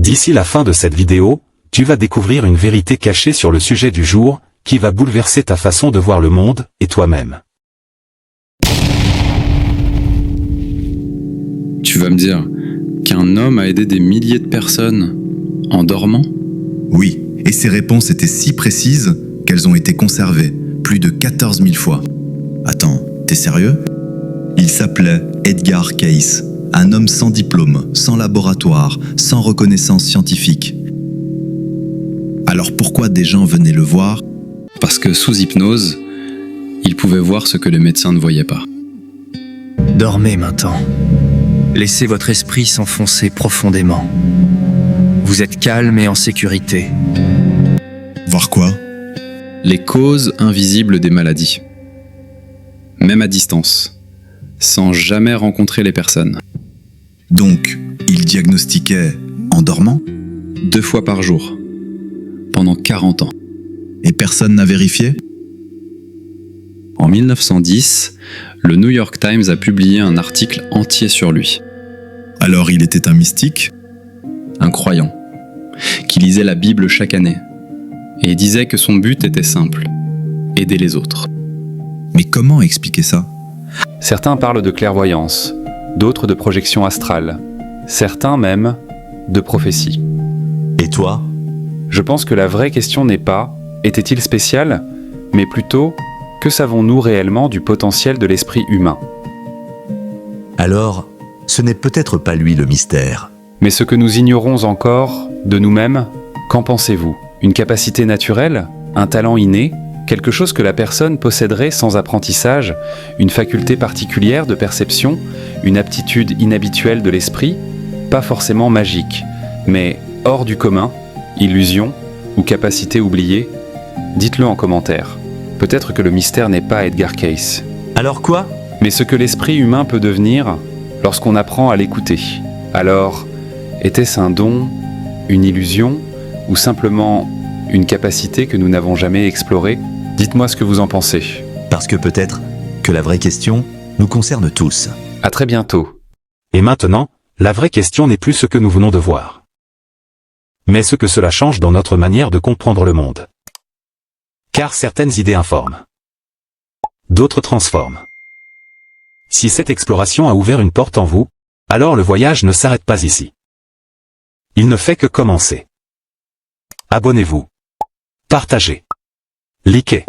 D'ici la fin de cette vidéo, tu vas découvrir une vérité cachée sur le sujet du jour, qui va bouleverser ta façon de voir le monde, et toi-même. Tu vas me dire qu'un homme a aidé des milliers de personnes en dormant? Oui, et ces réponses étaient si précises qu'elles ont été conservées plus de 14 000 fois. Attends, t'es sérieux? Il s'appelait Edgar Cayce, un homme sans diplôme, sans laboratoire, sans reconnaissance scientifique. Alors pourquoi des gens venaient le voir? Parce que sous hypnose, il pouvait voir ce que les médecins ne voyaient pas. Dormez maintenant. Laissez votre esprit s'enfoncer profondément. Vous êtes calme et en sécurité. Voir quoi? Les causes invisibles des maladies. Même à distance, sans jamais rencontrer les personnes. Donc, il diagnostiquait en dormant? 2 fois par jour, pendant 40 ans. Et personne n'a vérifié? En 1910, le New York Times a publié un article entier sur lui. Alors il était un mystique? Un croyant, qui lisait la Bible chaque année, et disait que son but était simple, aider les autres. Mais comment expliquer ça? Certains parlent de clairvoyance, d'autres de projection astrale, certains même de prophétie. Et toi? Je pense que la vraie question n'est pas « était-il spécial ?», mais plutôt « que savons-nous réellement du potentiel de l'esprit humain ?» Alors, ce n'est peut-être pas lui le mystère. Mais ce que nous ignorons encore de nous-mêmes, qu'en pensez-vous? Une capacité naturelle? Un talent inné? Quelque chose que la personne posséderait sans apprentissage? Une faculté particulière de perception? Une aptitude inhabituelle de l'esprit? Pas forcément magique, mais hors du commun? Illusion? Ou capacité oubliée? Dites-le en commentaire. Peut-être que le mystère n'est pas Edgar Cayce. Alors quoi? Mais ce que l'esprit humain peut devenir lorsqu'on apprend à l'écouter. Alors, était-ce un don, une illusion, ou simplement une capacité que nous n'avons jamais explorée? Dites-moi ce que vous en pensez. Parce que peut-être que la vraie question nous concerne tous. À très bientôt. Et maintenant, la vraie question n'est plus ce que nous venons de voir, mais ce que cela change dans notre manière de comprendre le monde. Car certaines idées informent, d'autres transforment. Si cette exploration a ouvert une porte en vous, alors le voyage ne s'arrête pas ici. Il ne fait que commencer. Abonnez-vous. Partagez. Likez.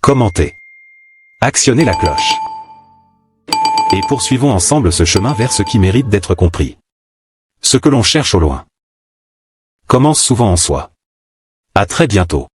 Commentez. Actionnez la cloche. Et poursuivons ensemble ce chemin vers ce qui mérite d'être compris. Ce que l'on cherche au loin commence souvent en soi. À très bientôt.